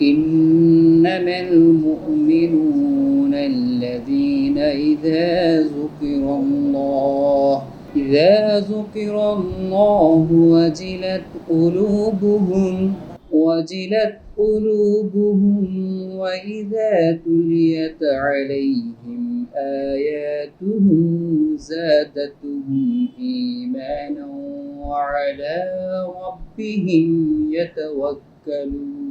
إنما المؤمنون الذين إذا ذكر الله وجلت قلوبهم وإذا تليت عليهم آياته زادتهم إيمانا وعلى ربهم يتوكلون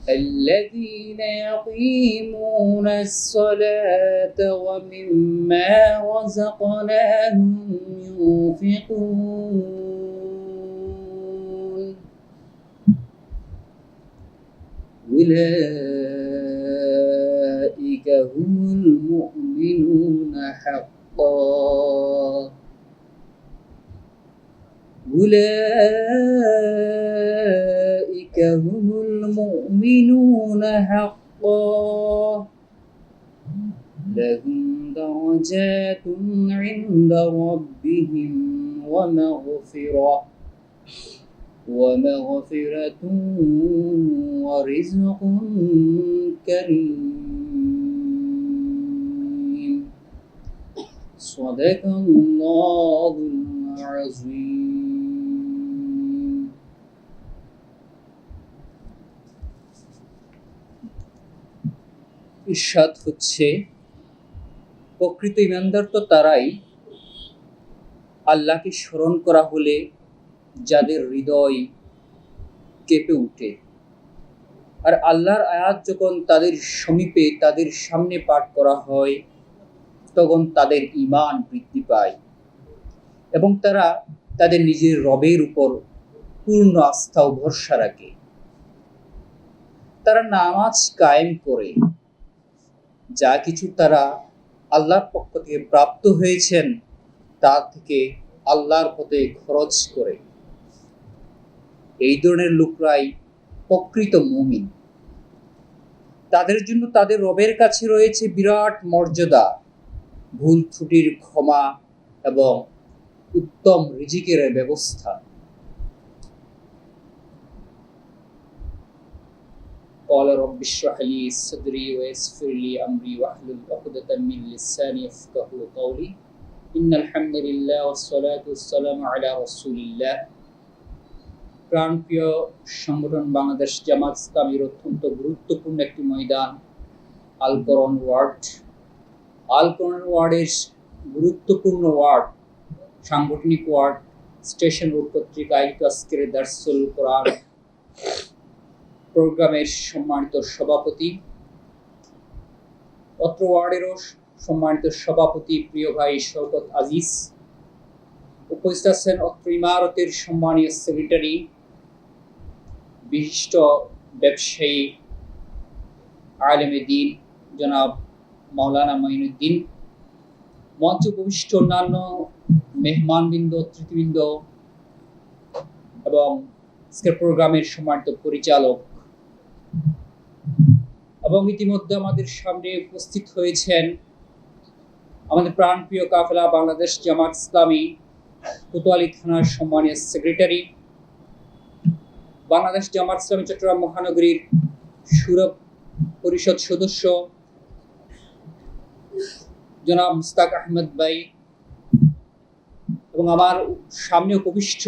الذين يقيمون الصلاة ومما رزقناهم ينفقون أولئك هم المؤمنون حقا أولئك هم المؤمنون حقا لهم درجات عند ربهم ومغفرة ورزق كريم صدق الله العظيم ইরশাদ হচ্ছে, প্রকৃত ঈমানদার তো তারাই আল্লাহকে স্মরণ করা হলে যাদের হৃদয় কেঁপে ওঠে, আর আল্লাহর আয়াত যখন তাদের সমীপে তাদের সামনে পাঠ করা হয় তখন তাদের ঈমান বৃদ্ধি পায় এবং তারা তাদের নিজের রবের উপর পূর্ণ আস্থা ও ভরসা রাখে। তারা নামাজ কায়েম করে যা কিছু তারা আল্লাহর পক্ষ থেকে প্রাপ্ত হয়েছেন তা থেকে আল্লাহর পথে খরচ করে। এই ধরনের লোকরাই প্রকৃত মুমিন। তাদের জন্য তাদের রবের কাছে রয়েছে বিরাট মর্যাদা, ভুল ত্রুটির ক্ষমা এবং উত্তম রিজিকের ব্যবস্থা। قال رب اشرح لي صدري ويسر لي أمري واحلل عقدة من لساني يفقهوا قولي إن الحمد لله والصلاة والسلام على رسول الله। প্রাণপ্রিয় সংগঠন বাংলাদেশ জামাত ইসলামীর অত্যন্ত গুরুত্বপূর্ণ একটি ময়দান আল কোরআন ওয়ার্ড। আল কোরআন ওয়ার্ডের গুরুত্বপূর্ণ ওয়ার্ড, সাংগঠনিক ওয়ার্ড স্টেশন রোড কর্তৃক আয়োজিত আজকের দারসুল কোরআন প্রোগ্রামের সম্মানিত সভাপতি, অত্র ওয়ার্ডেরও সম্মানিত সভাপতি প্রিয় ভাই শওকত আজিজ, উপস্থিত আছেন অত্র ইমারতের সম্মানীয় সেক্রেটারি, বিশিষ্ট ব্যবসায়ী আলেমে দ্বীন জনাব মাওলানা মঈনুদ্দিন, মঞ্চ উপবিষ্ট অন্যান্য মেহমানবৃন্দ, অতিথিবৃন্দ এবং আজকের প্রোগ্রামের সম্মানিত পরিচালক, এবং ইতিমধ্যে আমাদের সামনে উপস্থিত হয়েছেন আমাদের প্রাণপ্রিয় কাফেলা বাংলাদেশ জামাত ইসলামী কোতোয়ালী থানার সম্মানীয় সেক্রেটারি, বাংলাদেশ জামাত ইসলামী চট্টগ্রাম মহানগরীর শুরা পরিষদ সদস্য জনাব মুস্তাক আহমেদ ভাই, এবং আমার সামনে উপবিষ্ট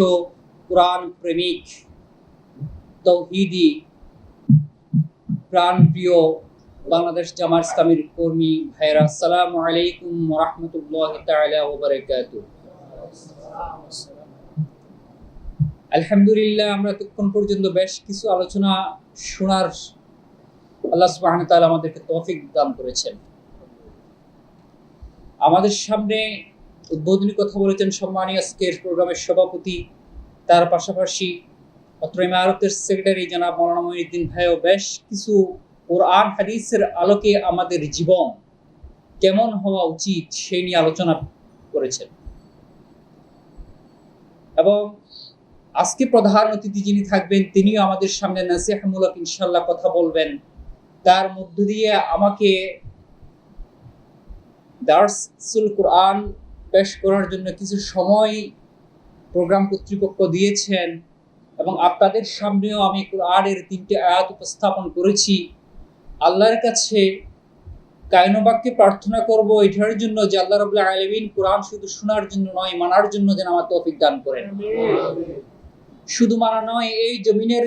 কোরআন প্রেমিক তৌহিদি প্রাণপ্রিয় বাংলাদেশ জামাত ইসলামীর কর্মী ভাইরা, আসসালামু আলাইকুম ওয়া রাহমাতুল্লাহি তাআলা ওয়া বারাকাতুহু। আলহামদুলিল্লাহ, আমরা ততক্ষণ পর্যন্ত বেশ কিছু আলোচনা শোনার আল্লাহ সুবহানাহু ওয়া তাআলা আমাদেরকে তৌফিক দান করেছেন। আমাদের সামনে উদ্বোধনী কথা বলেছেন সম্মানীয় আজকের প্রোগ্রামের সভাপতি, তার পাশাপাশি অত্র ইমারতের সেক্রেটারি জনাব মাওলানা মঈনুদ্দিন ভাইও বেশ কিছু কোরআন হাদিসের আলোকে আমাদের জীবন কেমন হওয়া উচিত সেই নিয়ে আলোচনা করেছেন। এবং আজকে প্রধান অতিথি যিনি থাকবেন তিনিও আমাদের সামনে নাসিহামূলক ইনশাআল্লাহ কথা বলবেন। তার মধ্য দিয়ে আমাকে দারসুল কোরআন পেশ করার জন্য কিছু সময় প্রোগ্রাম কর্তৃপক্ষ দিয়েছেন, এবং আপনাদের সামনেও আমি কোরআনের 3টি আয়াত উপস্থাপন করেছি। আল্লাহর কাছে কায়নবাক্যে প্রার্থনা করব এটার জন্য যে আল্লাহ রাব্বুল আলামিন কোরআন শুধু শোনার জন্য নয়, মানার জন্য যেন আমার তৌফিক দান করেন। শুধু মানা নয়, এই জমিনের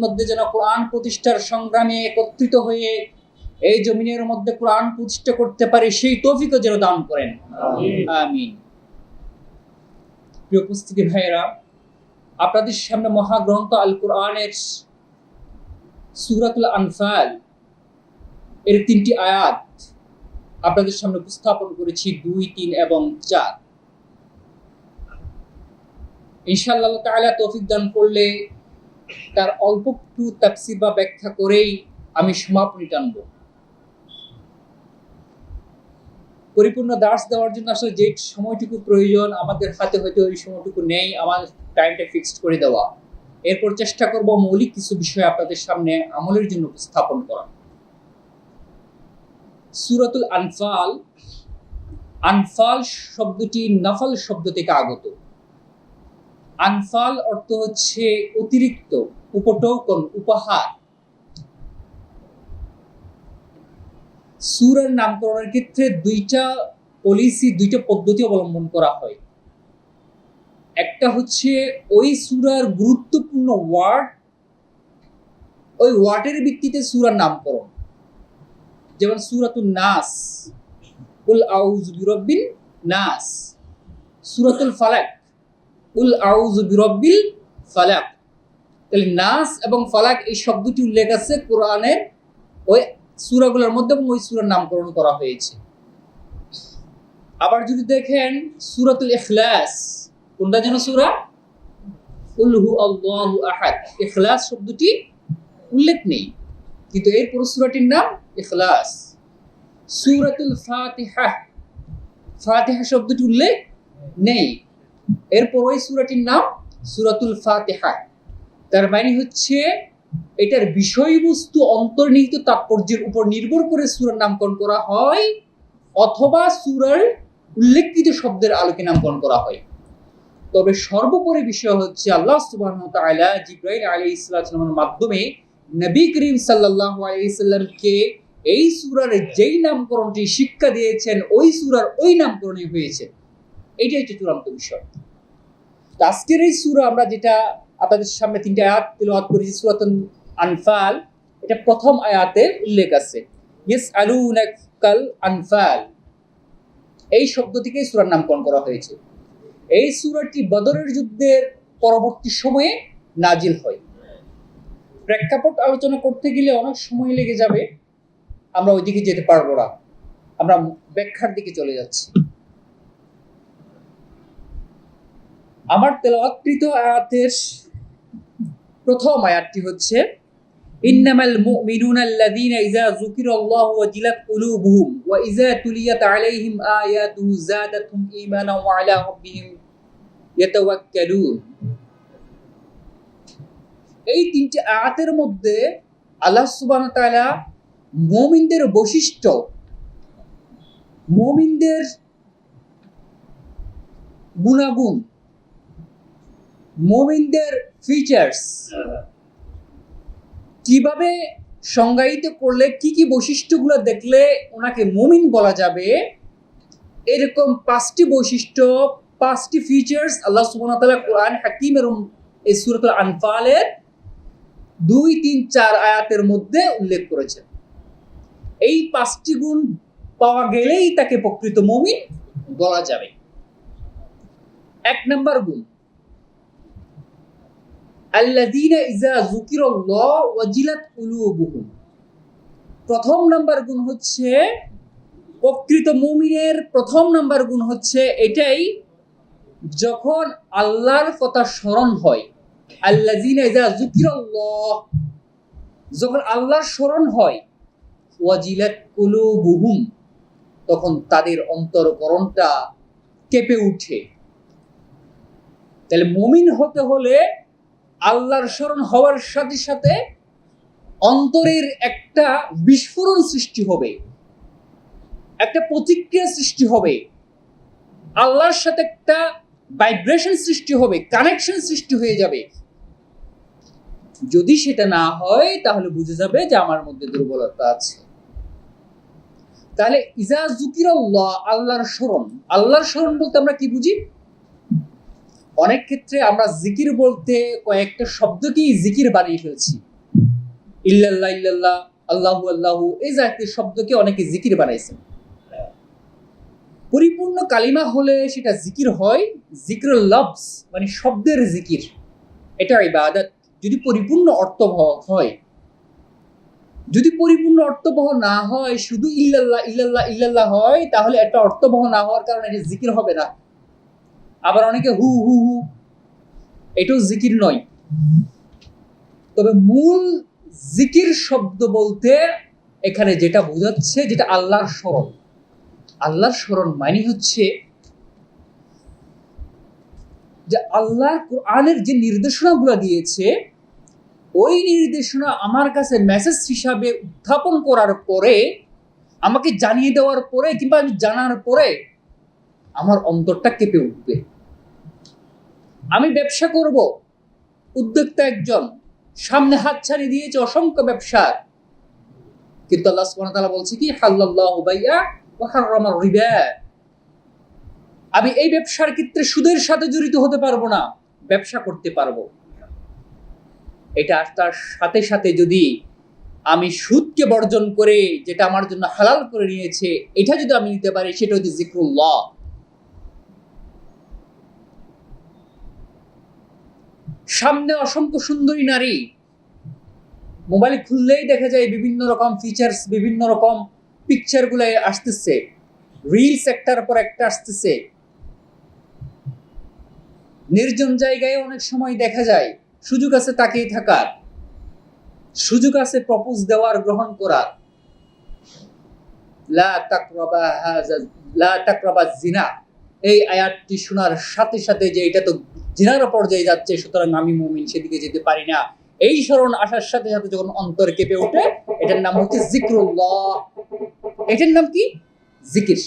মধ্যে যেন কোরআন প্রতিষ্ঠার সংগ্রামে একত্রিত হয়ে এই জমিনের মধ্যে কোরআন প্রতিষ্ঠা করতে পারে, সেই তৌফিকও যেন দান করেন। আমিন। প্রিয় উপস্থিতি ভাইয়েরা, আপনাদের সামনে মহাগ্রন্থ আল কোরআনের সূরাতুল আনফাল এর 3টি আয়াত আপনাদের সামনে উপস্থাপন করেছি, 2, 3 এবং 4। ইনশাআল্লাহ তাআলা তৌফিক দান করলে তার অল্প একটু তাফসীর বা ব্যাখ্যা করেই আমি সমাপনী টানব। পরিপূর্ণ দার্স দেওয়ার জন্য আসলে যে সময়টুকু প্রয়োজন আমাদের হাতে হয়তো ওই সময়টুকু নেই, আমার টাইমটা ফিক্সড করে দেওয়া। এরপর চেষ্টা করব মৌলিক কিছু বিষয় আপনাদের সামনে আমলের জন্য উপস্থাপন করা। সূরাতুল আনফাল, আনফাল শব্দটি নফল শব্দ থেকে আগত। আনফাল অর্থ হচ্ছে অতিরিক্ত, উপটৌকন, উপহার। সূরার নামকরণের ক্ষেত্রে 2টা পলিসি, 2টা পদ্ধতি অবলম্বন করা হয়। একটা হচ্ছে ওই সূরার গুরুত্বপূর্ণ ওয়ার্ড, ওই ওয়ার্ডের ভিত্তিতে সূরার নামকরণ। যেমন সূরাতুন নাস, কুল আউযু বিরাব্বিন নাস। সূরাতুল ফালাক, কুল আউযু বিরাব্বিল ফালাক। তাহলে নাস এবং ফালাক এই শব্দটি উল্লেখ আছে কোরআনের ওই সূরাগুলোর মধ্যে, এবং ওই সূরার নামকরণ করা হয়েছে। আবার যদি দেখেন সূরাতুল ইখলাস, কোনটা যেন সূরা? কুল হু আল্লাহু আহাদ। ইখলাস শব্দটি উল্লেখ নেই, কিন্তু এর পুরো সূরাটির নাম ইখলাস। সূরাতুল ফাতিহা, ফাতিহা শব্দটি উল্লেখ নেই, এরপর ওই সূরাটির নাম সূরাতুল ফাতিহা। তার মানে হচ্ছে এটার বিষয়বস্তু অন্তর্নিহিত তাৎপর্যের উপর নির্ভর করে সূরার নামকরণ করা হয়, অথবা সূরার উল্লেখিত শব্দের আলোকে নামকরণ করা হয়। তবে সর্বোপরি বিষয় হচ্ছে আল্লাহ সুবহানাহু ওয়া তাআলা জিবরাইল আলাইহিস সালামের মাধ্যমে নবী করিম সাল্লাল্লাহু আলাইহি সাল্লামকে এই সূরার যেই নামকরণটি শিক্ষা দিয়েছেন, ওই সূরার ওই নামকরণই হয়েছে। এটাই হচ্ছে চূড়ান্ত বিষয়। আজকের এই সূরা আমরা যেটা আপনাদের সামনে 3টা আয়াত তিলাওয়াত করেছি, সূরাতুল আনফাল, এটা প্রথম আয়াতে উল্লেখ আছে ইয়াসআলুনাকাল আনফাল। এই শব্দ থেকে সূরার নামকরণ করা হয়েছে। এই সূরাটি বদরের যুদ্ধের পরবর্তী সময়ে নাজিল হয়। প্রেক্ষাপট আলোচনা করতে গেলে অনেক সময় লেগে যাবে, আমরা ওইদিকে যেতে পারবো না, আমরা ব্যাখ্যার দিকে চলে যাচ্ছি। আমার তেলাওয়াতকৃত আয়াতের প্রথম আয়াতটি হচ্ছে ইন্নামাল মুমিনুনা আল্লাযীনা ইযা যুকিরাল্লাহু ওয়াজিলাত কুলুবুহুম ওয়া ইযা তুলিয়াত আলাইহিম আয়াতুহু যাদাতুহুম ঈমানান ওয়া আলা রাব্বিহিম ইয়াতাওয়াক্কালুন। এই 3টি আয়াতের মধ্যে আল্লাহ সুবহানাহু ওয়া তাআলা মুমিনদের বৈশিষ্ট্য, মুমিনদের গুণাগুণ, মুমিনদের ফিচার্স কিভাবে সংজ্ঞায়িত করলে কি কি বৈশিষ্ট্যগুলো দেখলে ওনাকে মুমিন বলা যাবে, এরকম 5টি বৈশিষ্ট্য, 5টি ফিচার্স আল্লাহ সুবহানাহু ওয়া তাআলা কোরআন হাকীমের এই সূরাতুল আনফালের 2, 3, 4 আয়াতের মধ্যে উল্লেখ করেছেন। এই 5টি গুণ পাওয়া গেলেই তাকে প্রকৃত মুমিন বলা যাবে। 1 নম্বর গুণ, আল্লাযীনা ইযা যুকিরাল্লাহু ওয়াজিলাত কুলুবুহুম। প্রথম নাম্বার গুণ হচ্ছে, প্রকৃত মুমিনের প্রথম নাম্বার গুণ হচ্ছে এটাই, যখন আল্লাহর কথা স্মরণ হয়, আল্লাযীনা ইযা যুকিরাল্লাহ, যখন আল্লাহর স্মরণ হয়, ওয়াজিলাত কুলুবুহুম, তখন তাদের অন্তরকরণটা কেঁপে ওঠে। তাহলে মুমিন হতে হলে আল্লাহর স্মরণ হওয়ার সাথে সাথে অন্তরের একটা বিস্ফোরণ সৃষ্টি হবে, একটা প্রতিক্রিয়া সৃষ্টি হবে, আল্লাহর সাথে একটা ভাইব্রেশন সৃষ্টি হবে, কানেকশন সৃষ্টি হয়ে যাবে। যদি সেটা না হয় তাহলে বুঝে যাবে যে আমার মধ্যে দুর্বলতা আছে। তাহলে ইজা যুকিরাল্লাহ, আল্লাহর স্মরণ। আল্লাহর স্মরণ বলতে আমরা কি বুঝি? অনেক ক্ষেত্রে আমরা জিকির বলতে কয়েকটা শব্দকেই জিকির বানিয়ে ফেলছি। ইল্লাল্লাহ, ইল্লাল্লাহ, আল্লাহু আল্লাহু, এই জাতীয় শব্দকে অনেকে জিকির বানাইছেন। পরিপূর্ণ কালিমা হলে সেটা জিকির হয়, জিকরুল লফজ মানে শব্দের জিকির, এটা ইবাদত। যদি পরিপূর্ণ অর্থবহ হয়। যদি পরিপূর্ণ অর্থবহ না হয়, শুধু ইল্লাল্লাহ ইল্লাল্লাহ ইল্লাল্লাহ হয়, তাহলে একটা অর্থবহ না হওয়ার কারণে এটা জিকির হবে না। আবার অনেকে হু হু হু, এটাও জিকির নয়। তবে মূল জিকির শব্দ বলতে এখানে যেটা বোঝাচ্ছে, যেটা আল্লাহর স্মরণ। আল্লাহর স্মরণ মানে হচ্ছে যে আল্লাহ কোরআনের যে নির্দেশনাগুলো দিয়েছে, ওই নির্দেশনা আমার কাছে মেসেজ হিসাবে উত্থাপন করার পরে, আমাকে জানিয়ে দেওয়ার পরে, কিংবা আমি জানার পরে আমার অন্তরটা কেঁপে উঠবে। আমি ব্যবসা করব, উদ্যোক্তা একজন, সামনে হাত ছাড়িয়ে দিয়েছে অসংখ্য ব্যবসার, কিন্তু আল্লাহ সুবহানাহু ওয়া তাআলা বলছে কি, হাল্লাল্লাহু বাইআ ওয়া হাররামা রিবা। আমি এই ব্যবসার ক্ষেত্রে সুদের সাথে জড়িত হতে পারবো না, ব্যবসা করতে পারবো। এটা তার সাথে সাথে যদি আমি সুদকে বর্জন করে যেটা আমার জন্য হালাল করে নিয়েছে, এটা যদি আমি নিতে পারি, সেটা হচ্ছে জিকরুল্লাহ। সামনে অসংখ্য সুন্দরী নারী, মোবাইল খুললেই দেখা যায় বিভিন্ন রকম ফিচার্স, বিভিন্ন রকম পিকচার গুলো আসতেছে, রিলস একটার পর একটা আসতেছে। নির্জন জায়গায় অনেক সময় দেখা যায় সুযোগ আছে তাকিয়ে থাকার, সুযোগ আছে প্রপোজ দেওয়ার, গ্রহণ করার। লা তাকরাবা হাযা, লা তাকরাবা জিনা, এই আয়াতটি শোনার সাথে সাথে যে এটা তো জিনার পর্যায়ে যাচ্ছে, সুতরাং আমি মুমিন, সেদিকে যেতে পারি না, এই স্মরণ আসার সাথে সাথে যখন অন্তর কেঁপে ওঠে, এটার নাম হচ্ছে জিকরুল্লাহ। এটার নাম কি? জিকির।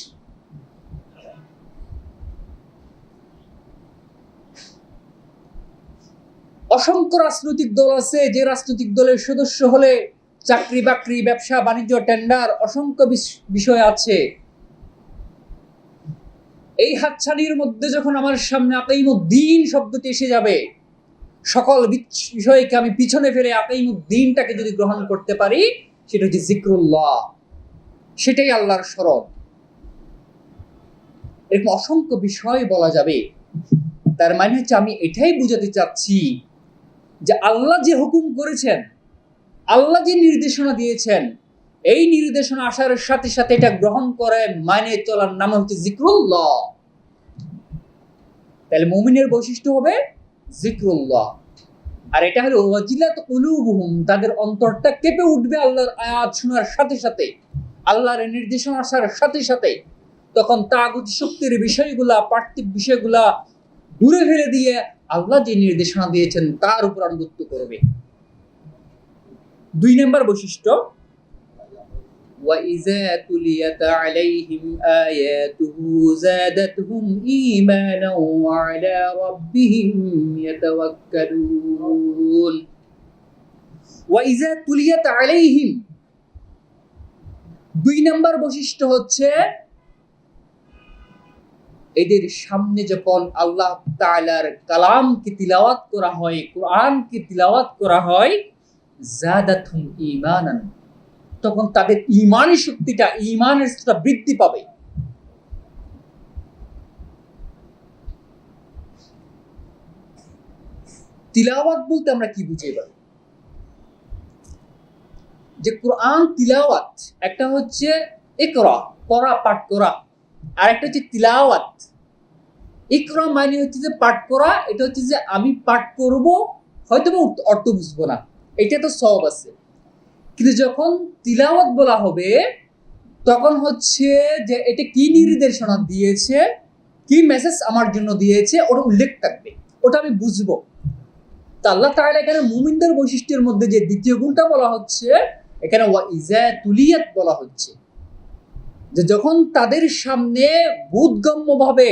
অসংখ্য রাজনৈতিক দল আছে, যে রাজনৈতিক দলের সদস্য হলে চাকরি বাকরি, ব্যবসা বাণিজ্য, টেন্ডার, অসংখ্য বিষয় আছে। এই হাতছানির মধ্যে যখন আমার সামনে আকাইমুদ্দিন শব্দটি এসে যাবে, সকল বিষয়কে আমি পিছনে ফেলে আকাইমুদ্দিনটাকে যদি গ্রহণ করতে পারি, সেটা হচ্ছে জিকরুল্লাহ, সেটাই আল্লাহর স্মরণ। এরকম অসংখ্য বিষয় বলা যাবে। তার মানে হচ্ছে আমি এটাই বুঝাতে চাচ্ছি যে আল্লাহ যে হুকুম করেছেন, আল্লাহ যে নির্দেশনা দিয়েছেন, এই নির্দেশনা আসার সাথে সাথে এটা গ্রহণ করে মানে চলার নাম হচ্ছে জিকরুল্লাহ। তাহলে মুমিনের বৈশিষ্ট্য হবে জিকরুল্লাহ। আর এটা হলো ওয়াজিলাত কুলুবুহুম, তাদের অন্তরটা কেঁপে উঠবে আল্লাহর আয়াত শোনার সাথে সাথে, আল্লাহর নির্দেশনা আসার সাথে সাথে। তখন তাগুতি শক্তির বিষয়গুলা, পার্থিব বিষয়গুলা দূরে ফেলে দিয়ে আল্লাহ যে নির্দেশনা দিয়েছেন তার উপর আনুগত্য করবে। 2 নম্বর বৈশিষ্ট্য, وَإِذَا تُلِيَتْ عَلَيْهِمْ آيَاتُهُ زَادَتْهُمْ إِيمَانًا وَعَلَى رَبِّهِمْ يَتَوَكَّلُونَ। وَإِذَا تُلِيَتْ عَلَيْهِمْ, 2 নম্বর বৈশিষ্ট্য হচ্ছে এদের সামনে যখন আল্লাহ তাআলার কালামকে তিলাওয়াত করা হয়, কোরআনকে তিলাওয়াত করা হয়, যাদাতহুম ঈমানান, তখন তাদের ঈমানের শক্তিটা, ঈমানের স্তরটা বৃদ্ধি পাবে। তিলাওয়াত বলতে আমরা কি বুঝি এবার? যে কোরআন তিলাওয়াত, একটা হচ্ছে ইকরা, পড়া, পাঠ করা, আর একটা হচ্ছে তিলাওয়াত। ইকরা মানে হচ্ছে যে পাঠ করা, এটা হচ্ছে যে আমি পাঠ করব, হয়তো অর্থ বুঝবো না, এটা তো সওয়াব আছে। কিন্তু যখন তিলাওয়াত বলা হবে, তখন হচ্ছে যে এটা কি নির্দেশনা দিয়েছে, কি মেসেজ আমার জন্য দিয়েছে, ওটা উল্লেখ থাকবে, ওটা আমি বুঝবো। তা আল্লাহ তাআলা এখানে মুমিনদের বৈশিষ্ট্যের মধ্যে যে দ্বিতীয় গুণটা বলা হচ্ছে, এখানে ওয়াইজা তুলিয়াত বলা হচ্ছে, যে যখন তাদের সামনে বোধগম্যভাবে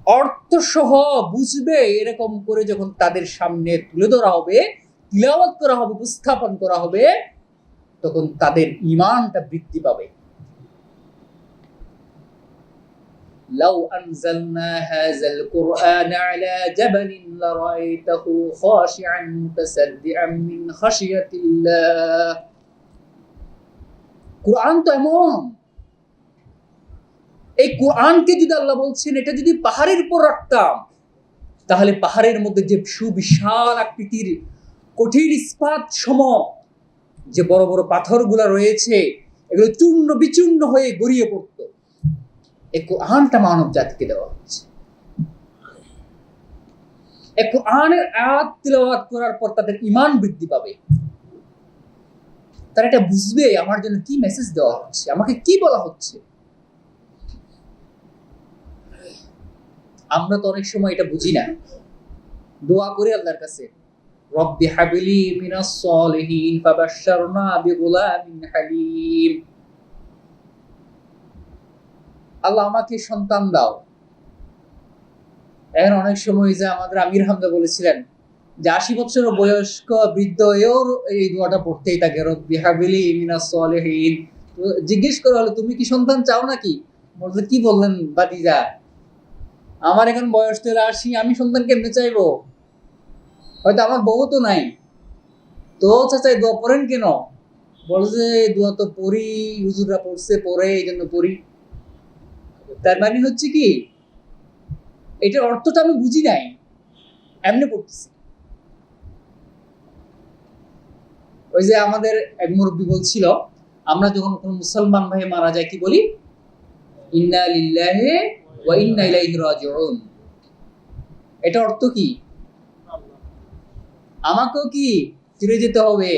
অর্থ সহ বুঝবে এরকম করে যখন তাদের সামনে তুলে ধরা হবে, তিলাওয়াত করা হবে, উপস্থাপন করা হবে, তখন তাদের ঈমানটা বৃদ্ধি পাবে। লাউ আনজালনা হাযাল কুরআনা আলা জাবালিন লারাআইতাহু খাশিআন মুতাসাদ্দিআন মিন খাশিয়াতিল্লাহ। কুরআন তো এমন, এই কোরআনকে যদি আল্লাহ বলছেন এটা যদি পাহাড়ের উপর রাখতাম, তাহলে পাহাড়ের মধ্যে যে সুবিশাল আকৃতির কঠিন ইস্পাত সম যে বড় বড় পাথরগুলা রয়েছে, এগুলো চূর্ণ বিচূর্ণ হয়ে গড়িয়ে পড়ত। এই কোরআনটা মানব জাতিকে দেওয়া হচ্ছে। এই কোরআনের আয়াত তিলাওয়াত করার পর তাদের ঈমান বৃদ্ধি পাবে। তারা এটা বুঝবে আমার জন্য কি মেসেজ দেওয়া হচ্ছে, আমাকে কি বলা হচ্ছে। আমরা তো অনেক সময় এটা বুঝি না, দোয়া করি আল্লাহর কাছে, রব্বি হাবলি মিনাস সালিহিন ফাবাশশারনা বিগুলামিন হালিম। আল্লাহ আমাকে সন্তান দাও। এখন অনেক সময় যে আমাদের আমির হামদা বলেছিলেন যে 80 বছর বয়স্ক বৃদ্ধ হয়েও এই দোয়াটা পড়তেই থাকে, রব্বি হাবলি মিনাস সালিহিন। জিজ্ঞেস করা হলো তুমি কি সন্তান চাও নাকি? বলতে কি বললেন বাতিজা, আমার এখন বয়স তো 80, আমি সন্তান কেমনে চাইবো? হয়তো আমার বউ তো নাই, তো চাচা দোয়া পড়েন কেন? বলছে দোয়া তো পড়ি, হুজুররা পড়ছে, পড়ে এই জন্য পড়ি। তার মানে হচ্ছে কি, এটার অর্থটা আমি বুঝি নাই, এমনি পড়তেছি। ওই যে আমাদের এক মুরব্বী বলছিল, আমরা যখন কোন মুসলমান ভাই মারা যায় কি বলি? ইন্না লিল্লাহি ওয়া ইন্না ইলাইহি রাজিউন। এটা অর্থ কি? আমাকেও কি ফিরে যেতে হবে?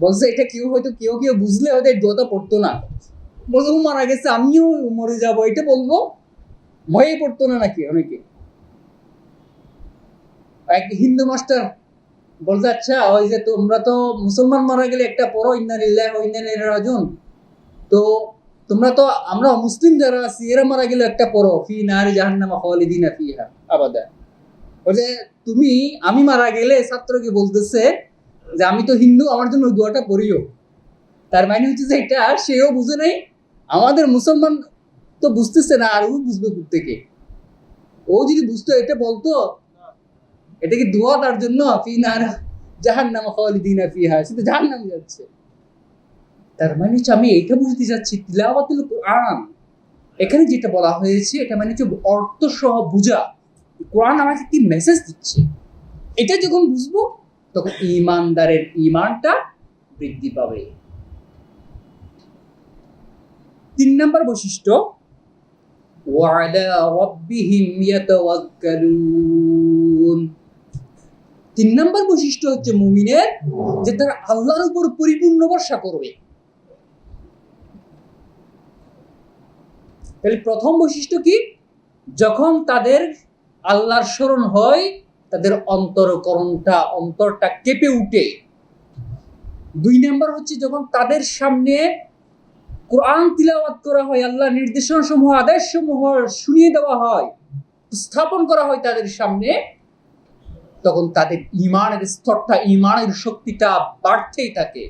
বলছে এটা কেউ হয়তো কেউ বুঝলে হয়তো এই দোয়াটা পড়তো না। বলছে ও মারা গেছে, আমিও মরে যাবো, এটা বলবো, ভয়ে পড়তো না নাকি অনেকে? এক হিন্দু মাস্টার বলছে আচ্ছা ওই যে তোমরা তো মুসলমান মারা গেলে একটা পড়ো ইন্না লিল্লাহি ওয়া ইন্না ইলাইহি রাজিউন, তো তোমরা তো আমরা মুসলিম যারা আছি এরা মারা গেলে একটা পড়ো ফি নারি জাহান্নামা খালিদিনা ফিহা আবাদা। বলছে তুমি, আমি মারা গেলে ছাত্রকে বলতেছে যে আমি তো হিন্দু, আমার জন্য ওই দোয়াটা পড়িও। তার মানে হচ্ছে যে এটা সেও বুঝে নাই, আমাদের মুসলমান তো বুঝতেছে না, আর ও বুঝবে কোথা থেকে? ও যদি বুঝতো এটা বলতো, এটা কি দোয়া তার জন্য? ফি নারি জাহান্নামা খালিদিনা ফিহা, সে তো জাহান্নামে যাচ্ছে। তার মানে হচ্ছে আমি এটা বুঝতে চাচ্ছি তিলাওয়াতুল কোরআন, এখানে যেটা বলা হয়েছে এটা মানে হচ্ছে অর্থ সহ বুঝা। কোরআন আমাকে কি মেসেজ দিচ্ছে, এটা যখন বুঝবো তখন ঈমানদারের ঈমানটা বৃদ্ধি পাবে। 3 নম্বর বৈশিষ্ট্য, ওয়ালা রাব্বিহিম ইয়াতাওয়াক্কালুন। 3 নম্বর বৈশিষ্ট্য হচ্ছে মুমিনের যে তারা আল্লাহর উপর পরিপূর্ণ ভরসা করবে। তাহলে প্রথম বৈশিষ্ট্য কি? যখন তাদের আল্লাহর স্মরণ হয় তাদের অন্তরটা কেঁপে উঠে। 2 নম্বর হচ্ছে যখন তাদের সামনে কোরআন তিলাওয়াত করা হয়, আল্লাহ নির্দেশনা সমূহ আদেশ সমূহ শুনিয়ে দেওয়া হয়, স্থাপন করা হয় তাদের সামনে, তখন তাদের ঈমানের স্তরটা, ঈমানের শক্তিটা বাড়তেই থাকে।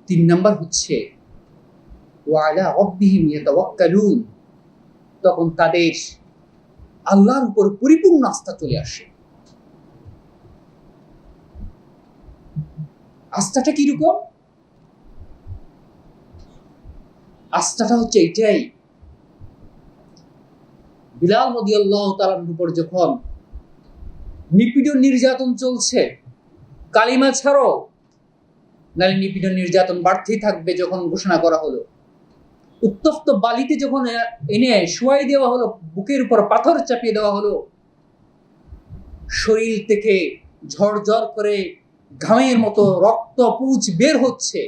3 নম্বর হচ্ছে ওয়ালা রাব্বিহিম ইয়াতাওয়াক্কালুন, তখন তাদের আল্লাহর উপর পরিপূর্ণ আস্থা চলে আসে। আস্থাটা কিরকম? আস্থাটা হচ্ছে এটাই, বিলাল রাদিয়াল্লাহু তাআলার উপর যখন নিপীড়ন নির্যাতন চলছে, কালিমা ছাড়ো নালে নিপীড়ন নির্যাতন বাড়তেই থাকবে, যখন ঘোষণা করা হলো, উত্তপ্ত বালিতে যখন এনে শোয়াই দেওয়া হলো, বুকের উপর পাথর চাপিয়ে দেওয়া হলো, শরীর থেকে ঝরঝর করে ঘামের মতো রক্ত পুঁজ বের হচ্ছে,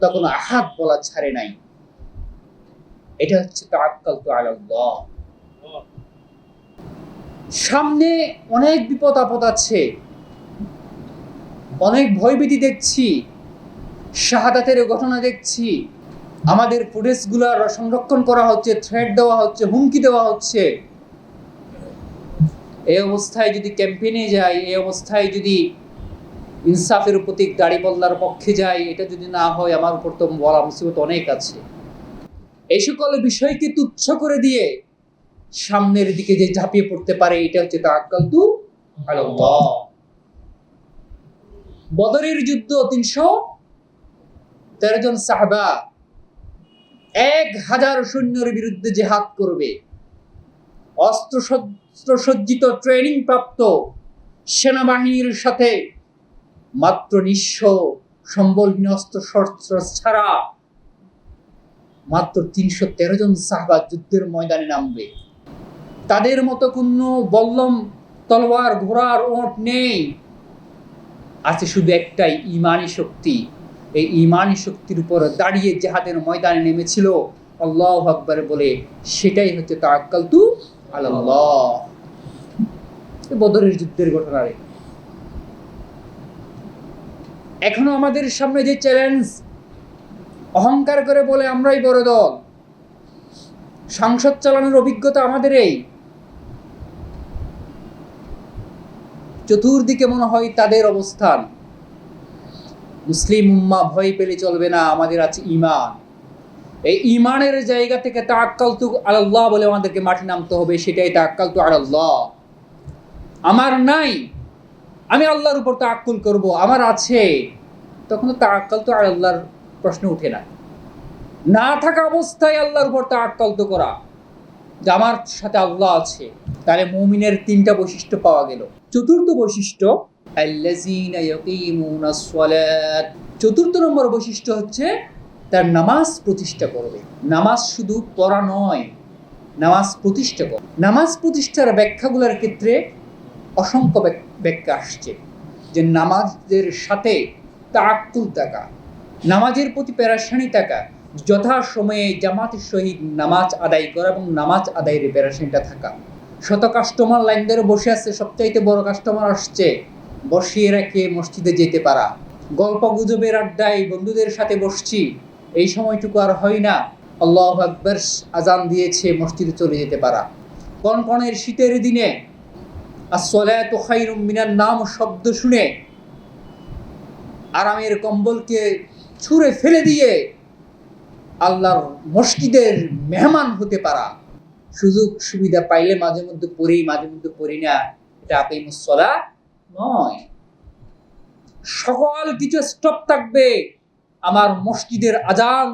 তখন আহাদ বলা ছাড়ে নাই। এটা হচ্ছে তাওয়াক্কালতু আলাল্লাহ। সামনে অনেক বিপদ আপদ আছে, অনেক ভয়ভীতি দেখছি, শাহাদাতের ঘটনা দেখছি, আমাদের ফুটেজগুলো সংরক্ষণ করা হচ্ছে, থ্রেট দেওয়া হচ্ছে, হুমকি দেওয়া হচ্ছে। এই অবস্থায় যদি ক্যাম্পেইনে যাই, এই অবস্থায় যদি ইনসাফের প্রতীক দাড়িপাল্লার পক্ষে যাই, এটা যদি না হয় আমার উপর তো বলা মুসিবত অনেক আছে। এই সকল বিষয়কে তুচ্ছ করে দিয়ে সামনের দিকে যে ঝাঁপিয়ে পড়তে পারে, এটা হচ্ছে তাওয়াক্কালতু আলাল্লাহ। বদরের যুদ্ধ ৩১৩ জন সাহাবা ১,০০০ সৈন্যের বিরুদ্ধে জিহাদ করবে। অস্ত্র সজ্জিত ট্রেনিং প্রাপ্ত সেনাবাহিনীর সাথে মাত্র নিঃস্ব সম্বলহীন অস্ত্র ছাড়া মাত্র ৩১৩ জন সাহাবা যুদ্ধের ময়দানে নামবে। তাদের মতো কোনো বল্লম, তলোয়ার, ঘোড়ার ওঁট নেই, আছে শুধু একটাই ঈমানী শক্তি। এই ঈমানী শক্তির উপর দাঁড়িয়ে জিহাদের ময়দানে নেমেছিল আল্লাহু আকবার বলে, সেটাই হচ্ছে তাওয়াক্কালতু আলাল্লাহ। বদরের যুদ্ধের ঘটনা। এখনো আমাদের সামনে যে চ্যালেঞ্জ, অহংকার করে বলে আমরাই বড় দল, সংসদ চালানোর অভিজ্ঞতা আমাদের এই, চতুর্দিকে মনে হয় তাদের অবস্থান। মুসলিম উম্মাহ ভয় পেলে চলবে না, আমাদের আছে ঈমান। এই ঈমানের জায়গা থেকে তাওয়াক্কালতু আলাল্লাহ বলে আমাদেরকে মাঠে নামতে হবে। সেটাই তাওয়াক্কালতু আলাল্লাহ। আমার নাই, আমি আল্লাহর উপর তাওয়াক্কুল করব। আমার আছে, তখন তো তাওয়াক্কালতু আলাল্লাহর প্রশ্ন উঠে না। না থাকা অবস্থায় আল্লাহর উপর তাওয়াক্কালতু করা, যে আমার সাথে আল্লাহ আছে। তাহলে মুমিনের ৩টা বৈশিষ্ট্য পাওয়া গেল। চতুর্থ বৈশিষ্ট্য, আল্লাযীনা ইয়াকিমুনাস সালাত। চতুর্থ নম্বর বৈশিষ্ট্য হচ্ছে তার নামাজ প্রতিষ্ঠা করবে। নামাজ শুধু পড়া নয়, নামাজ প্রতিষ্ঠা করবে। নামাজ প্রতিষ্ঠার ব্যাখ্যাগুলোর ক্ষেত্রে অসংখ্য ব্যাখ্যা আসছে, যে নামাজের সাথে তাআক্কুল থাকা, নামাজের প্রতি পেরেশানি থাকা, যথাসময়ে জামাতের সহিত নামাজ আদায় করা এবং নামাজ আদায়ের পেরেশানিটা থাকা। শত কাস্টমার লাইন ধরে বসে আছে, সবচাইতে বড় কাস্টমার আসছে, বসিয়ে রেখে মসজিদে যেতে পারা। গল্প গুজবের আড্ডায় বন্ধুদের সাথে বসছি, এই সময়টুকু আর হয় না, আল্লাহু আকবার আজান দিয়েছে, মসজিদে চলে যেতে পারা। কনকনের শীতের দিনে আস-সালাতু খায়রুম মিনান নাম শব্দ শুনে আরামের কম্বলকে ছুঁড়ে ফেলে দিয়ে আল্লাহর মসজিদের মেহমান হতে পারা। সুযোগ সুবিধা পাইলে মাঝে মধ্যে পড়ি, মাঝে মধ্যে পড়ি না, এটা আকিমুস সালাহ নয়। সকল কিছু স্টপ থাকবে, আমার মসজিদের আজান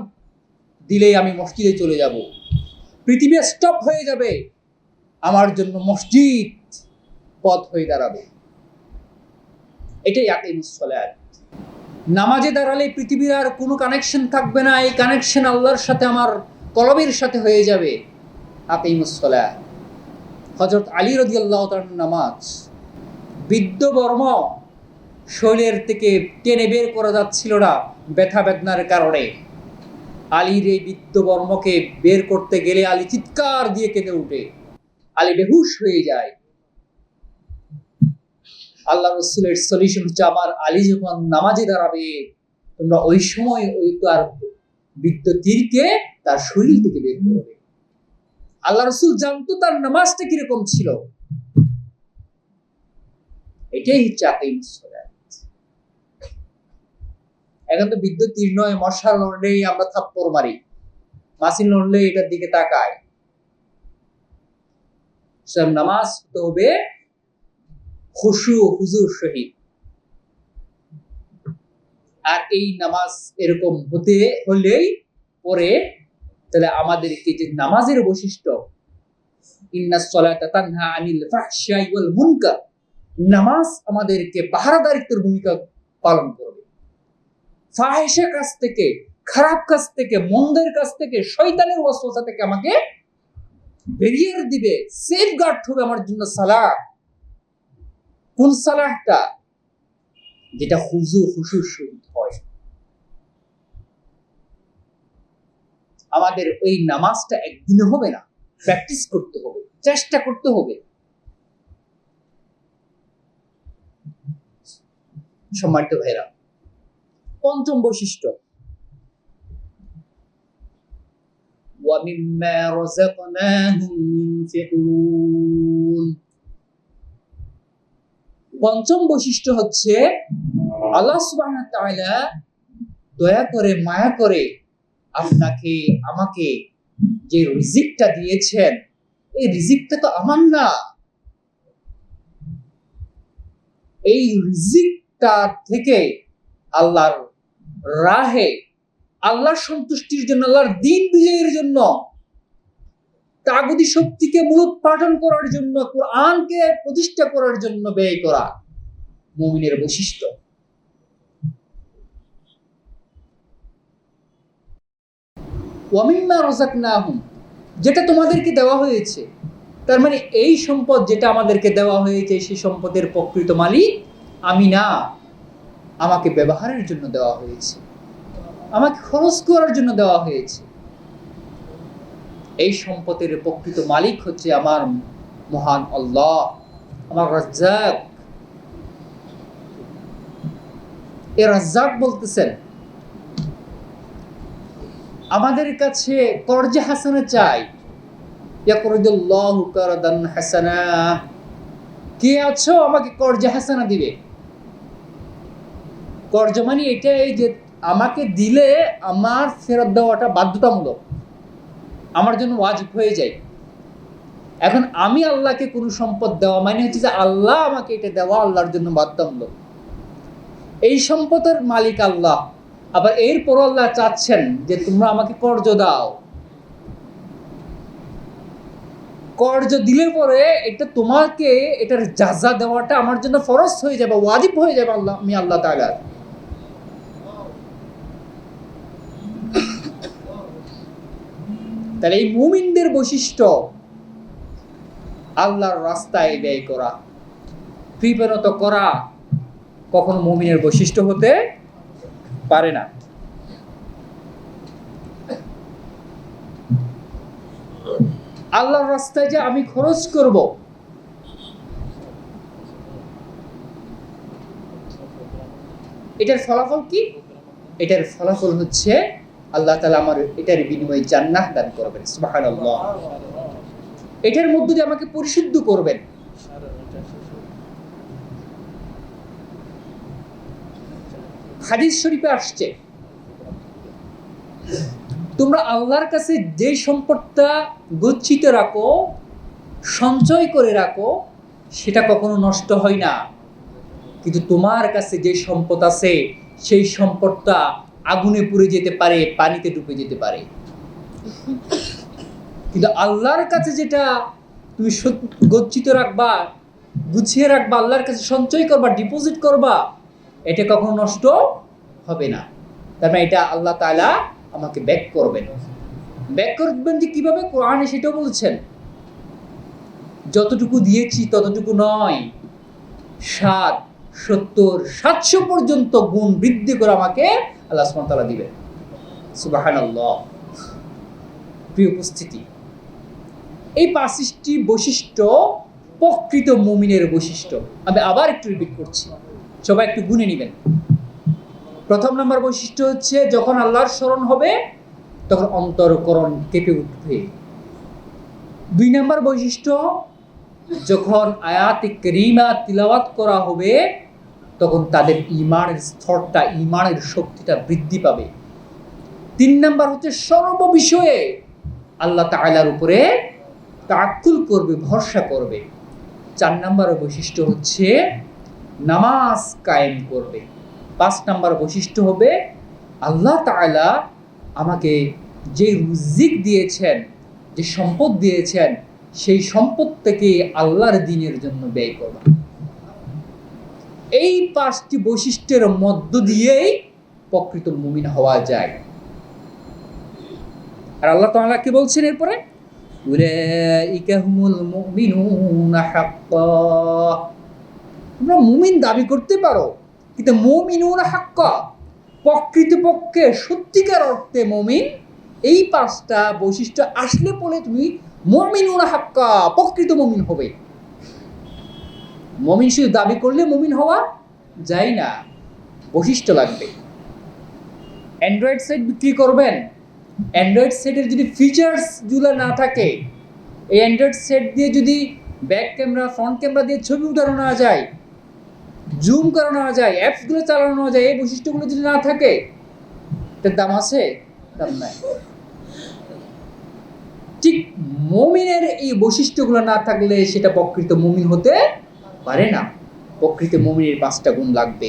দিলেই আমি মসজিদে চলে যাব। পৃথিবী স্টপ হয়ে যাবে, আমার জন্য মসজিদ পথ হয়ে দাঁড়াবে। এটাই আকিমুস সালাত। নামাজে দাঁড়ালে পৃথিবীর আর কোনো কানেকশন থাকবে না, এই কানেকশন আল্লাহর সাথে আমার কলবের সাথে হয়ে যাবে। আকিমুস সালাত। হযরত আলী রাদিয়াল্লাহু তাআলার নামাজ, বৃদ্ধ বর্ম শরীরের থেকে টেনে বের করা যাচ্ছিল না ব্যথা বেদনার কারণে। আলীর এই বৃদ্ধ বর্মকে বের করতে গেলে আলী চিৎকার দিয়ে কেঁদে উঠে, আলী বেহুশ হয়ে যায়। আল্লাহ রাসূলের সলিউশন হচ্ছে, আমার আলী যখন নামাজে দাঁড়াবে, তোমরা ওই সময় ওই তার বৃদ্ধ তীরকে তার শরীর থেকে বের করবে। আল্লাহ রাসূল জানতো তার নামাজটা কিরকম ছিল। এটাই হচ্ছে আকিমুস সালাত। এখন তো বৃদ্ধ তীর নয়, মশা লড়লেই আমরা থাপ্পড় মারি, মাছি লড়লে এটার দিকে তাকাই। সব নামাজ তো হবে খুশু হুজুর সহিত। আর এই নামাজ এরকম হতে হলেই পরে তাহলে আমাদেরকে যে নামাজের বৈশিষ্ট্য, ইন্নাস সালাতা তানহা আনিল ফাহশাই ওয়াল মুনকার, নামাজ আমাদেরকে পাহারাদারিত্বের ভূমিকা পালন করবে। ফাহিশা কাজ থেকে, খারাপ কাজ থেকে, মন্দের কাজ থেকে, শয়তানের ওয়াসওয়াসা থেকে আমাকে বেরিয়ে দিবে, সেফগার্ড হবে আমার জন্য সালাহ। কোন সালাহটা? যেটা খুশুর সহিত হয়। আমাদের ওই নামাজটা একদিনে হবে না, প্র্যাকটিস করতে হবে, চেষ্টা করতে হবে। সম্মানিত ভাইরা, পঞ্চম বৈশিষ্ট্য, ومما رزقناهم ينفقون। পঞ্চম বৈশিষ্ট্য হচ্ছে আল্লাহ সুবহানাহু ওয়া তাআলা দয়া করে মায়া করে আপনাকে আমাকে যে রিজিকটা দিয়েছেন, এই রিজিকটা তো আমার না, এই রিজিকটা থেকে আল্লাহর রাহে, আল্লাহর সন্তুষ্টির জন্য, আল্লাহর দ্বীন বিজয়ের জন্য, তাগুতি শক্তিকে মূলোৎপাটন করার জন্য, কোরআনকে প্রতিষ্ঠা করার জন্য ব্যয় করা মুমিনের বৈশিষ্ট্য। ওয়া মিম্মা রাযাকনাহুম, যেটা তোমাদেরকে দেওয়া হয়েছে, তার মানে এই সম্পদ যেটা আমাদেরকে দেওয়া হয়েছে সেই সম্পদের প্রকৃত মালিক আমি না, আমাকে ব্যবহারের জন্য দেওয়া হয়েছে, আমাকে খরচ করার জন্য দেওয়া হয়েছে। এই সম্পদের প্রকৃত মালিক হচ্ছে আমার মহান আল্লাহ, আমার রাজ্জাক। এই রাজ্জাক বলতেছেন আমাদের কাছে কর্জে হাসানা চাই। ইয়াকরিদুল্লাহু কারদান হাসানা, কে আছো আমাকে কর্জে হাসানা দিবে। কর্জ মানে এটাই যে আমাকে দিলে আমার ফেরত দেওয়াটা বাধ্যতামূলক, আমার জন্য ওয়াজিব হয়ে যায়। এখন আমি আল্লাহকে কোনো সম্পদ দেওয়া মানে হচ্ছে যে আল্লাহ আমাকে এটা দেওয়া আল্লাহর জন্য বাধ্যতামূলক। এই সম্পদের মালিক আল্লাহ, আবার এরপর আল্লাহ চাচ্ছেন যে তোমরা আমাকে কর্জ দাও। কর্জ দিলে পরে এটা তোমাকে এটার জাযা দেওয়াটা আমার জন্য ফরজ হয়ে যাবে, ওয়াজিব হয়ে যাবে আমি আল্লাহ তাআলা। তাহলে এই মুমিনদের বৈশিষ্ট্য আল্লাহর রাস্তায় ব্যয় করা, কৃপণত করা কখনো মুমিনের বৈশিষ্ট্য হতে পারে না। আল্লাহর রাস্তায় যে আমি খরচ করব, এটার ফলাফল কি? এটার ফলাফল হচ্ছে আল্লাহ তাআলা আমার এটার বিনিময়ে জান্নাত দান করবেন, সুবহানাল্লাহ। এটার মধ্য দিয়ে আমাকে পরিশুদ্ধ করবেন। হাদিস শরীফে আসছে তোমরা আল্লাহর কাছে যে সম্পদটা গচ্ছিত রাখো, সঞ্চয় করে রাখো, সেটা কখনো নষ্ট হয় না। কিন্তু তোমার কাছে যে সম্পদ আছে সেই সম্পদটা আগুনে পুড়ে যেতে পারে, পানিতে ডুবে যেতে পারে। কিন্তু আল্লাহর কাছে যেটা তুমি গচ্ছিত রাখবা, গুছিয়ে রাখবা, আল্লাহর কাছে সঞ্চয় করবা, ডিপোজিট করবা, এটা কখনো নষ্ট হবে না। তার মানে এটা আল্লাহ তাআলা আমাকে ব্যাক করবেন। ব্যাক করবেন যে কিভাবে? কোরআনে সেটাও বলছেন, যতটুকু দিয়েছি ততটুকু নয়, 60, 70, 700 পর্যন্ত গুণ বৃদ্ধি করে আমাকে আল্লাহ সুবহানাহু ওয়া তাআলা দিবেন, সুবহানাল্লাহ। প্রিয় উপস্থিতি, এই 5টি বৈশিষ্ট্য প্রকৃত মুমিনের বৈশিষ্ট্য। আমি আবার একটু রিপিট করছি, সবাই একটু গুনে নেবেন। প্রথম নম্বর বৈশিষ্ট্য হচ্ছে যখন আল্লাহর স্মরণ হবে তখন অন্তরকরণ কেঁপে উঠবে। 2 নম্বর বৈশিষ্ট্য, যখন আয়াতে কারিমা তিলাওয়াত করা হবে তখন তাদের ঈমানের স্তরটা, ঈমানের শক্তিটা বৃদ্ধি পাবে। 3 নম্বর হচ্ছে সর্ববিষয়ে আল্লাহ তাআলার উপরে তাওয়াক্কুল করবে, ভরসা করবে। 4 নম্বর বৈশিষ্ট্য হচ্ছে নামাজ কায়েম করবে। 5 নম্বর বৈশিষ্ট্য হবে আল্লাহ তাআলা আমাকে যে রিজিক দিয়েছেন, যে সম্পদ দিয়েছেন, সেই সম্পদ থেকে আল্লাহর দ্বীনের জন্য ব্যয় করবা। এই 5টি বৈশিষ্ট্যের মধ্য দিয়েই প্রকৃত মুমিন হওয়া যায়। আর আল্লাহ তাআলা কি বলছেন এরপরে? উলাইকা হুমুল মুমিনুনা হাক্কা। তোমরা মুমিন দাবি করতে পারো, কিন্তু মুমিনুনা হাক্কা, প্রকৃতপক্ষে সত্যিকার অর্থে মুমিন, এই 5টা বৈশিষ্ট্য আসলে পরে তুমি মুমিনুনা হাক্কা, প্রকৃত মুমিন হবে। মুমিন শুধু দাবি করলে মুমিন হওয়া যায় না, বৈশিষ্ট্য লাগবে। অ্যান্ড্রয়েড সেট বিক্রি করবেন, অ্যান্ড্রয়েড সেটের যদি ফিচার্সগুলো না থাকে, এই অ্যান্ড্রয়েড সেট দিয়ে যদি ব্যাক ক্যামেরা ফ্রন্ট ক্যামেরা দিয়ে ছবি উঠানো না যায়, জুম করানো না যায়, অ্যাপসগুলো চালানো না যায়, এই বৈশিষ্ট্যগুলো যদি না থাকে, এটার দাম আছে? দাম নাই। ঠিক মুমিনের এই বৈশিষ্ট্যগুলো না থাকলে সেটা প্রকৃত মুমিন হতে পারে না। প্রকৃত মুমিনের 5টা গুণ লাগবে।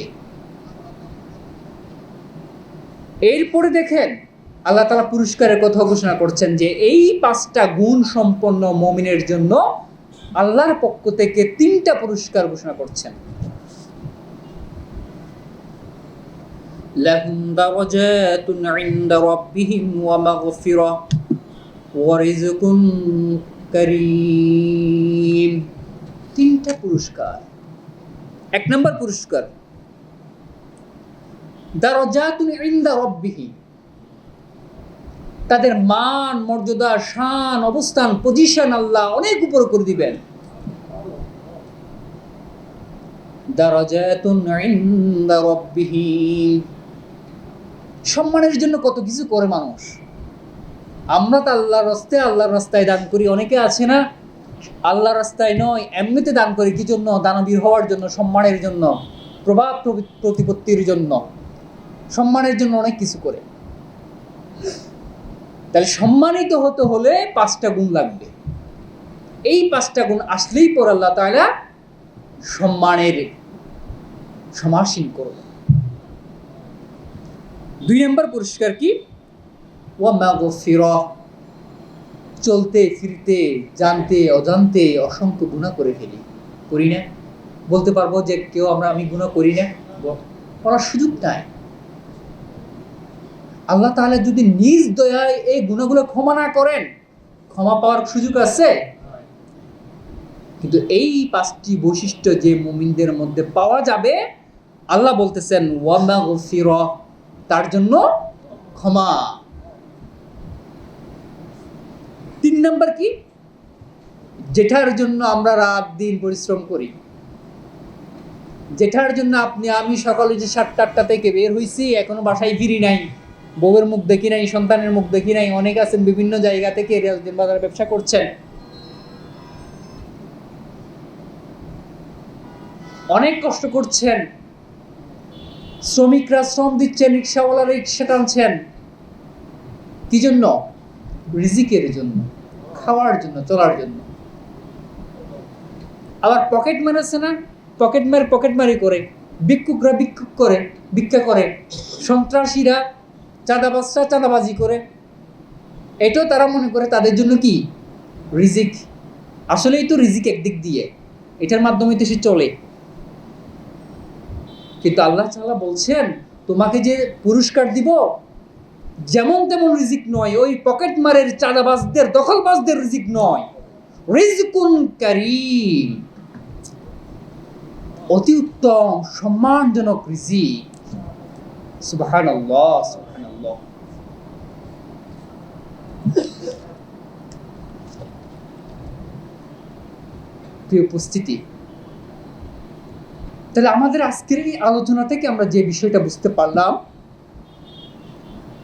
এরপরে দেখেন আল্লাহ তাআলা পুরস্কারের কথা ঘোষণা করছেন যে এই 5টা গুণ সম্পন্ন মুমিনের জন্য আল্লাহর পক্ষ থেকে 3টা পুরস্কার ঘোষণা করছেন। লাহুম দারাজাতুন ইনদা রাব্বিহিম ওয়া মাগফিরাহ ওয়া রিজকুন কারীম। 3টা পুরস্কার। 1 নম্বর পুরস্কার দারাজাতুন ইনদা রাব্বিহিম, তাদের মান মর্যাদা শান অবস্থান পজিশন আল্লাহ অনেক উপর করে দিবেন। দারাজাতুন ইনদা রাব্বিহিম, সম্মানের জন্য কত কিছু করে মানুষ। আমরা তো আল্লাহর রাস্তায় দান করি, অনেকে আছে না আল্লাহর রাস্তায় নয় এমনিতে দান করে, কি জন্য? দানবীর হওয়ার জন্য, সম্মানের জন্য, প্রভাব প্রতিপত্তির জন্য, সম্মানের জন্য অনেক কিছু করে। তাহলে সম্মানিত হতে হলে 5টা গুণ লাগবে। এই 5টা গুণ আসলেই পর আল্লাহ তাআলা সম্মানের সমাসীন করবে। 2 নম্বর পুরস্কার কি? ওয়া মাগফিরাহ, চলতে ফিরতে জানতে অজান্তে অসংখ্য গুনাহ করে ফেলি, করি না? বলতে পারবো যে কেউ আমি গুনাহ করি না? করার সুযোগ নাই। আল্লাহ তাআলা যদি নিজ দয়ায় এই গুনাহগুলো ক্ষমা না করেন, ক্ষমা পাওয়ার সুযোগ আছে? কিন্তু এই 5টি বৈশিষ্ট্য যে মুমিনদের মধ্যে পাওয়া যাবে, আল্লাহ বলতেছেন ওয়া মাগফিরাহ, তার জন্য ক্ষমা। 3 নাম্বার কি? যেটার জন্য আমরা রাত দিন পরিশ্রম করি, যেটার জন্য আমি সকালে যে 7টা-8টা থেকে বের হইছি, এখনো বাসায় ফিরি নাই, বউয়ের মুখ দেখি নাই, সন্তানের মুখ দেখি নাই। অনেক আছেন বিভিন্ন জায়গা থেকে রিয়াজউদ্দিন বাজারে ব্যবসা করছেন, অনেক কষ্ট করছেন, শ্রমিকরা শ্রম দিচ্ছেন, রিক্সাওয়ালারা রিক্সা টানছেন। কি জন্য? রিজিকের জন্য, খাওয়ার জন্য, চলার জন্য। আবার পকেট মারছে না, পকেটমারি করে, ভিক্ষুকরা ভিক্ষুক করে, ভিক্ষা করে, সন্ত্রাসীরা চাঁদাবাজরা চাঁদাবাজি করে। এটাও তারা মনে করে তাদের জন্য কি রিজিক। আসলেই তো রিজিক একদিক দিয়ে, এটার মাধ্যমে তো সে চলে। কিন্তু আল্লাহ তাআলা বলছেন তোমাকে যে পুরস্কার দিব যেমন তেমন রিজিক নয়, ওই পকেট মারের চাঁদাবাজদের দখলবাজদের রিজিক নয়, রিজকুন কারীম, অতি উত্তম সম্মানজনক রিজিক। সুবহানাল্লাহ, সুবহানাল্লাহ। প্রিয় উপস্থিতি, তাহলে আমাদের আজকের এই আলোচনা থেকে আমরা যে বিষয়টা বুঝতে পারলাম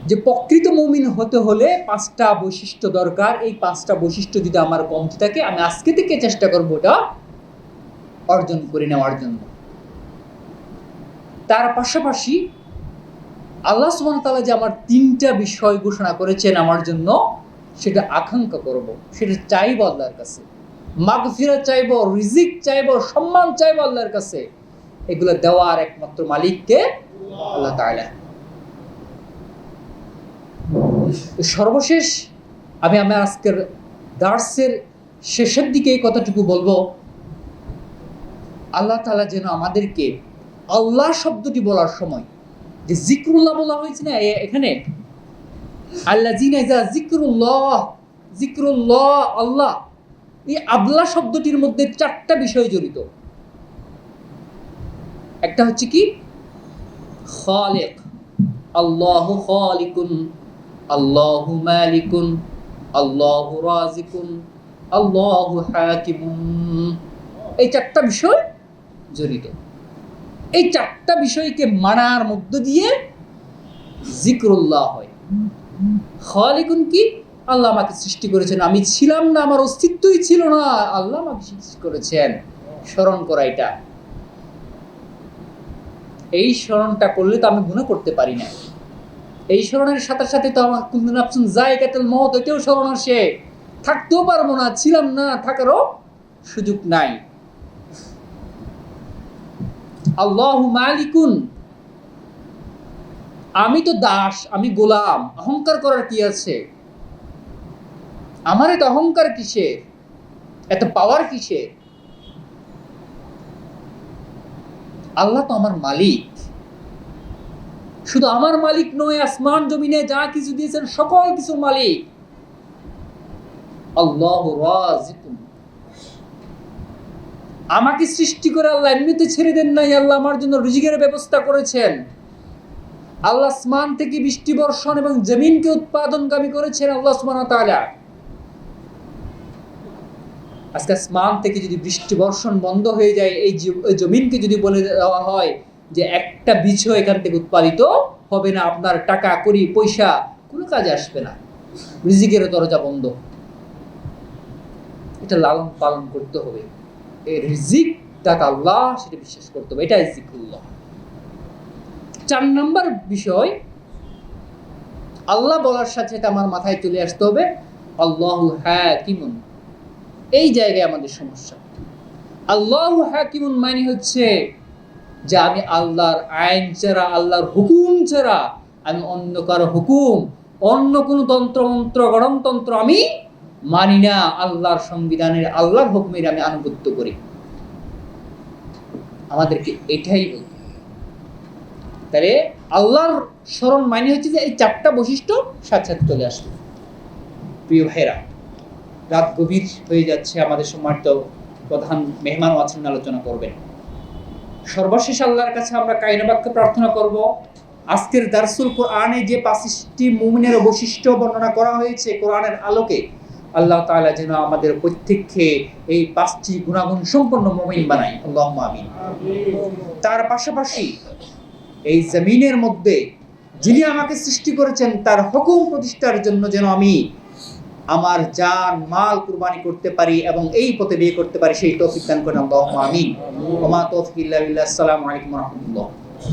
যে প্রকৃত মুমিন হতে হলে 5টা বৈশিষ্ট্য দরকার। এই 5টা বৈশিষ্ট্য যদি আমার কমতি থাকে, আমি আজকে থেকে চেষ্টা করবো এটা অর্জন করে নেওয়ার জন্য। তার পাশাপাশি আল্লাহ সুবহানাহু ওয়া তাআলা যে আমার 3টা বিষয় ঘোষণা করেছেন আমার জন্য, সেটা আকাঙ্ক্ষা করব, সেটা চাইবো আল্লাহর কাছে। মাগফিরাত চাইবো, রিজিক চাইবো, সম্মান চাইবো আল্লাহর কাছে। এগুলো দেওয়ার একমাত্র মালিককে আল্লাহ তাআলা। সর্বশেষ আমি আমার আজকের দার্সের শেষের দিকে এই কথাটুকু বলবো, আল্লাহ তাআলা যেন আমাদেরকে আল্লাহ শব্দটি বলার সময় যে জিক্রুল্লাহ বলা হয়েছে না এখানে, আল্লাযিনা ইযা জিক্রুল্লাহ আল্লাহ, এই আল্লাহ শব্দটির মধ্যে 4টা বিষয় জড়িত। একটা হচ্ছে কি খালিক, আল্লাহু খালিকুন, আল্লাহু মালিকুন, আল্লাহু রাজিকুন, আল্লাহু হাকিমুন। এই 4টা বিষয় জড়িত। এই 4টা বিষয়কে মানার মধ্য দিয়ে জিক্রুল্লাহ হয়। খালিকুন কি? আল্লাহ আমাকে সৃষ্টি করেছেন, আমি ছিলাম না, আমার অস্তিত্বই ছিল না, আল্লাহ আমাকে সৃষ্টি করেছেন। স্মরণ করা, এটা এই স্মরণটা করলে তো আমি গুনাহ করতে পারি না। এই স্মরণের সাথে সাথে তো আমার কুল্লু নাফসুন যায়কাতুল মউত, এটাও স্মরণ আসে। থাকতেও পারবো না, ছিলাম না, থাকারও সুযোগ নাই। আল্লাহু মালিকুন, আমি তো দাস, আমি গোলাম, অহংকার করার কি আছে? আমার এত অহংকার কিসের, এত পাওয়ার কিসের? আল্লাহ তো আমার মালিক। শুধু আমার মালিক নয়, আসমান জমিনে যা কিছু দিয়েছেন সকল কিছু মালিক। আল্লাহু রাযিকুন, আমাকে সৃষ্টি করে আল্লাহ এমনিতে ছেড়ে দেন নাই, আল্লাহ আমার জন্য রিজিকের ব্যবস্থা করেছেন। আল্লাহ আসমান থেকে বৃষ্টি বর্ষণ এবং জমিনকে উৎপাদনকারী করেছেন আল্লাহ সুবহানাহু ওয়া তাআলা। আজকে আসমান থেকে যদি বৃষ্টি বর্ষণ বন্ধ হয়ে যায়, এই জমিনকে যদি বলে দেওয়া হয় যে একটা বীজও এখান থেকে উৎপাদিত হবে না, আপনার টাকা কড়ি পয়সা কোনো কাজে আসবে না, রিজিকের দরজা বন্ধ। এটা লালন পালন করতে হবে, এই রিজিক দাতা আল্লাহ, সেটা বিশ্বাস করতে হবে, এটা জিকিরুল্লাহ। 4 নম্বর বিষয়, আল্লাহ বলার সাথে সাথে আমার মাথায় চলে আসতে হবে আল্লাহু হাকিমুন। এই জায়গায় আমাদের সমস্যা। আল্লাহু হাকিমুন মানে হচ্ছে যে আমি আল্লাহর আইন ছাড়া, আল্লাহর হুকুম ছাড়া আমি অন্য কারো হুকুম, অন্য কোনো তন্ত্র মন্ত্র গণতন্ত্র আমি মানি না। আল্লাহর সংবিধানের, আল্লাহর হুকুমের আমি আনুগত্য করি। আমাদেরকে এটাই বলতে হবে। তাহলে আল্লাহর স্মরণ মানে হচ্ছে যে এই 4টা বৈশিষ্ট্য সাথে সাথে চলে আসবে। প্রিয় ভাইরা, রাত গভীর হয়ে যাচ্ছে, আমাদের সম্মানিত প্রধান মেহমানও আছেন, আলোচনা করবেন। সর্বশেষ আল্লাহর কাছে আমরা কায়না বাক্যে প্রার্থনা করব, আজকের দারসুল কোরআনে যে 5টি মুমিনের বৈশিষ্ট্য বর্ণনা করা হয়েছে কোরআনের আলোকে, আল্লাহ তাআলা যেন আমাদের প্রত্যেককে এই 5টি গুণাগুণ সম্পন্ন মুমিন বানায়। আল্লাহুম্মা আমিন। তার পাশাপাশি এই জমিনের মধ্যে যিনি আমাকে সৃষ্টি করেছেন তার হুকুম প্রতিষ্ঠার জন্য যেন আমি আমার জান মাল কুরবানি করতে পারি এবং এই পথে বিয়ে করতে পারি, সেই তৌফিক দান করেন। আল্লাহুম্মা আমিন। ওয়া মা তাওফীক ইল্লা বিল্লাহ। আসসালামু আলাইকুম ওয়া রাহমাতুল্লাহ।